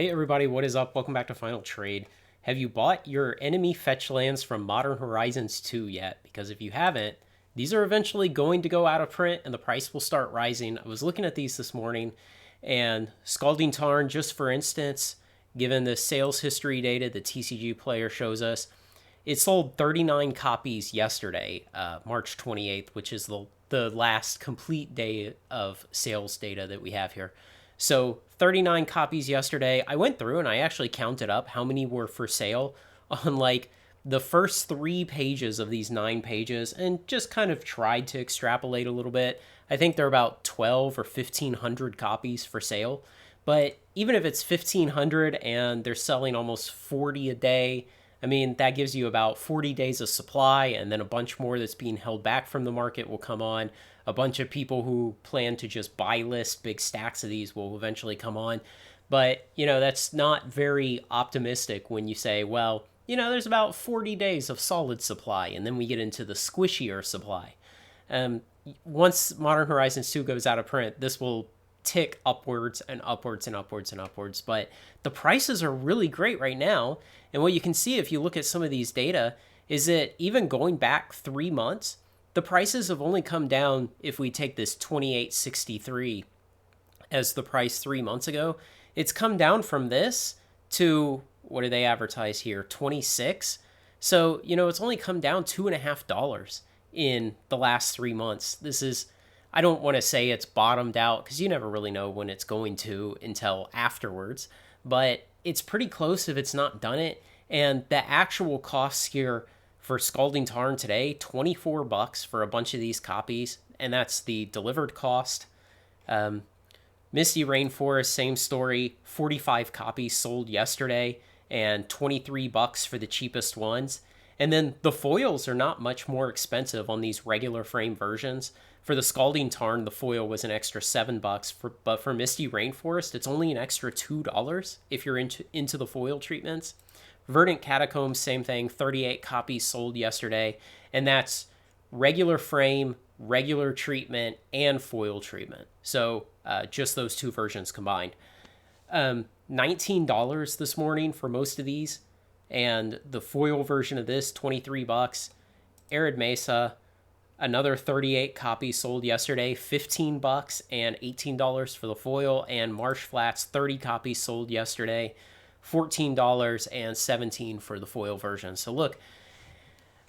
Hey everybody, what is up? Welcome back to Final Trade. Have you bought your enemy fetch lands from Modern Horizons 2 yet? Because if you haven't, these are eventually going to go out of print and the price will start rising. I was looking at these this morning, and Scalding Tarn, just for instance, given the sales history data the TCG player shows us, it sold 39 copies yesterday, March 28th, which is the last complete day of sales data that we have here. So 39 copies yesterday. I went through and I actually counted up how many were for sale on like the first 3 pages of these 9 pages and just kind of tried to extrapolate a little bit. I think there are about 12 or 1,500 copies for sale. But even if it's 1,500 and they're selling almost 40 a day, I mean, that gives you about 40 days of supply, and then a bunch more that's being held back from the market will come on. A bunch of people who plan to just buy list big stacks of these will eventually come on. But, that's not very optimistic when you say, well, there's about 40 days of solid supply, and then we get into the squishier supply. Um, Once Modern Horizons 2 goes out of print, this will tick upwards and upwards and upwards and upwards. But the prices are really great right now. And what you can see if you look at some of these data is that even going back 3 months, the prices have only come down. If we take this 2863 as the price 3 months ago, it's come down from this to, what do they advertise here, 26. So it's only come down $2.50 in the last 3 months. This is, I don't want to say it's bottomed out because you never really know when it's going to until afterwards, but it's pretty close if it's not done it. And the actual costs here for Scalding Tarn today, $24 for a bunch of these copies, and that's the delivered cost. Misty Rainforest, same story, 45 copies sold yesterday and $23 for the cheapest ones. And then the foils are not much more expensive on these regular frame versions. For the Scalding Tarn, the foil was an extra $7, but for Misty Rainforest, it's only an extra $2 if you're into the foil treatments. Verdant Catacombs, same thing, 38 copies sold yesterday, and that's regular frame, regular treatment, and foil treatment. So just those two versions combined. $19 this morning for most of these, and the foil version of this, $23. Arid Mesa, another 38 copies sold yesterday, $15 and $18 for the foil. And Marsh Flats, 30 copies sold yesterday, $14 and $17 for the foil version. So look,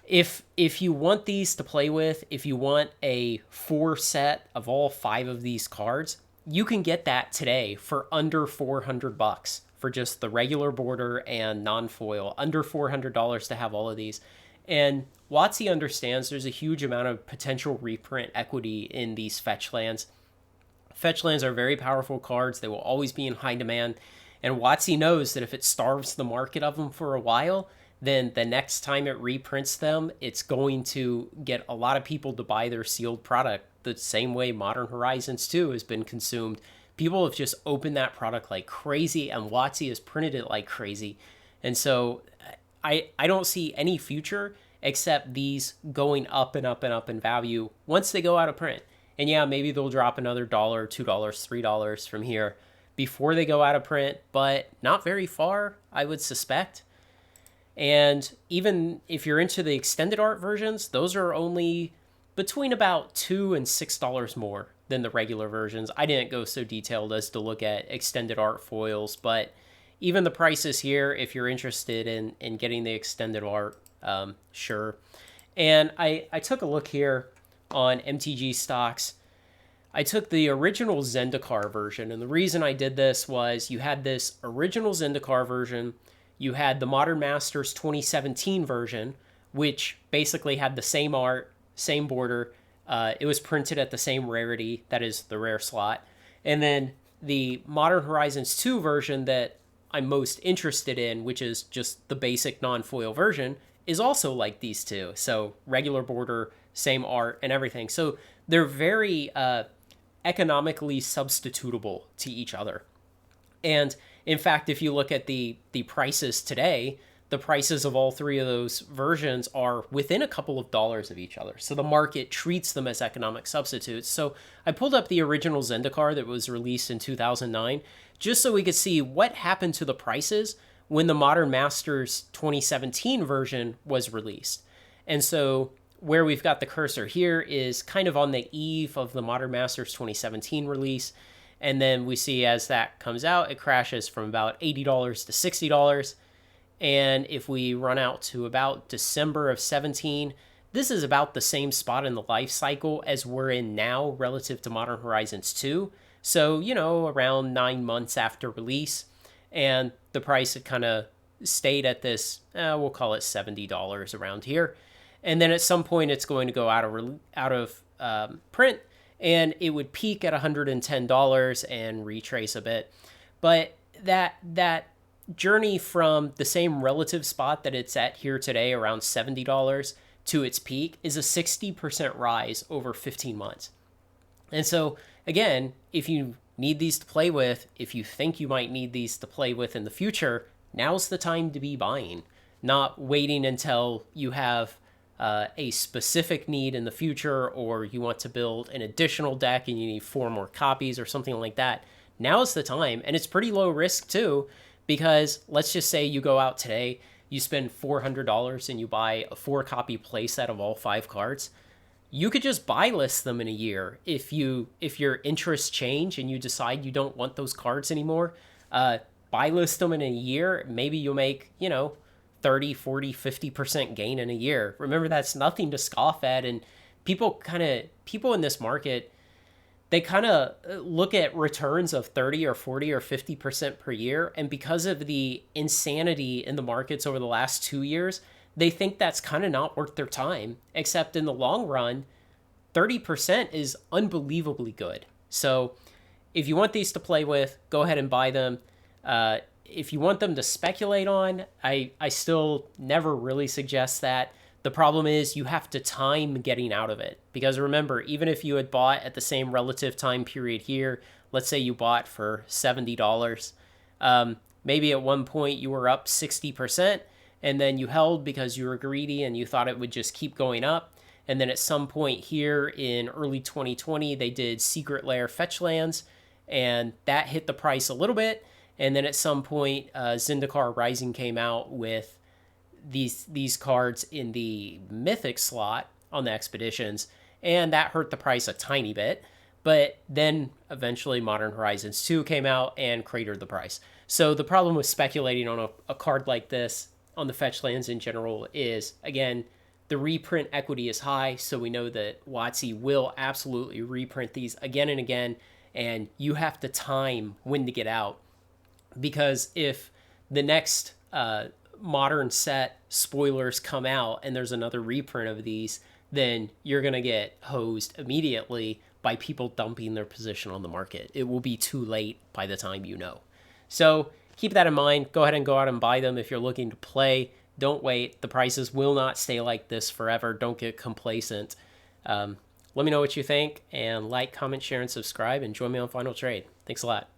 if you want these to play with, if you want a 4 set of all 5 of these cards, you can get that today for under $400 for just the regular border and non-foil, under $400 to have all of these. And WotC understands there's a huge amount of potential reprint equity in these fetch lands. Fetch lands are very powerful cards. They will always be in high demand. And WotC knows that if it starves the market of them for a while, then the next time it reprints them, it's going to get a lot of people to buy their sealed product the same way Modern Horizons 2 has been consumed. People have just opened that product like crazy, and WotC has printed it like crazy. And so I don't see any future except these going up and up and up in value once they go out of print. And yeah, maybe they'll drop another $1, $2, $3 from here before they go out of print, but not very far, I would suspect. And even if you're into the extended art versions, those are only between about $2 and $6 more than the regular versions. I didn't go so detailed as to look at extended art foils, but even the prices here, if you're interested in getting the extended art, sure. And I took a look here on MTG stocks. I took the original Zendikar version, and the reason I did this was you had this original Zendikar version, you had the Modern Masters 2017 version, which basically had the same art, same border. It was printed at the same rarity, that is the rare slot. And then the Modern Horizons 2 version that I'm most interested in, which is just the basic non-foil version, is also like these two. So regular border, same art and everything. So they're very economically substitutable to each other. And in fact, if you look at the prices today, the prices of all three of those versions are within a couple of dollars of each other. So the market treats them as economic substitutes. So I pulled up the original Zendikar that was released in 2009 just so we could see what happened to the prices when the Modern Masters 2017 version was released. And so where we've got the cursor here is kind of on the eve of the Modern Masters 2017 release. And then we see as that comes out, it crashes from about $80 to $60. And if we run out to about December of 17, this is about the same spot in the life cycle as we're in now relative to Modern Horizons 2. So, around 9 months after release. And the price had kind of stayed at this, we'll call it $70 around here. And then at some point it's going to go out of print, and it would peak at $110 and retrace a bit. But that journey from the same relative spot that it's at here today, around $70, to its peak is a 60% rise over 15 months. And so, again, if you need these to play with, if you think you might need these to play with in the future, now's the time to be buying, not waiting until you have a specific need in the future, or you want to build an additional deck and you need 4 more copies or something like that. Now's the time, and it's pretty low risk too, because let's just say you go out today, you spend $400 and you buy a 4-copy playset of all 5 cards. You could just buy list them in a year if your interests change and you decide you don't want those cards anymore. Buy list them in a year. Maybe you'll make 30, 40, 50% gain in a year. Remember, that's nothing to scoff at. And people in this market, they kind of look at returns of 30 or 40 or 50% per year. And because of the insanity in the markets over the last 2 years, they think that's kind of not worth their time, except in the long run, 30% is unbelievably good. So if you want these to play with, go ahead and buy them. If you want them to speculate on, I still never really suggest that. The problem is you have to time getting out of it. Because remember, even if you had bought at the same relative time period here, let's say you bought for $70, maybe at one point you were up 60%, and then you held because you were greedy and you thought it would just keep going up. And then at some point here in early 2020, they did Secret Lair fetch lands, and that hit the price a little bit. And then at some point, Zendikar Rising came out with these cards in the Mythic slot on the Expeditions, and that hurt the price a tiny bit. But then eventually Modern Horizons 2 came out and cratered the price. So the problem with speculating on a card like this on the fetch lands in general is, again, the reprint equity is high, so we know that WotC will absolutely reprint these again and again, and you have to time when to get out. Because if the next modern set spoilers come out and there's another reprint of these, then you're going to get hosed immediately by people dumping their position on the market. It will be too late by the time you know. So keep that in mind. Go ahead and go out and buy them if you're looking to play. Don't wait. The prices will not stay like this forever. Don't get complacent. Let me know what you think, and like, comment, share, and subscribe, and join me on Final Trade. Thanks a lot.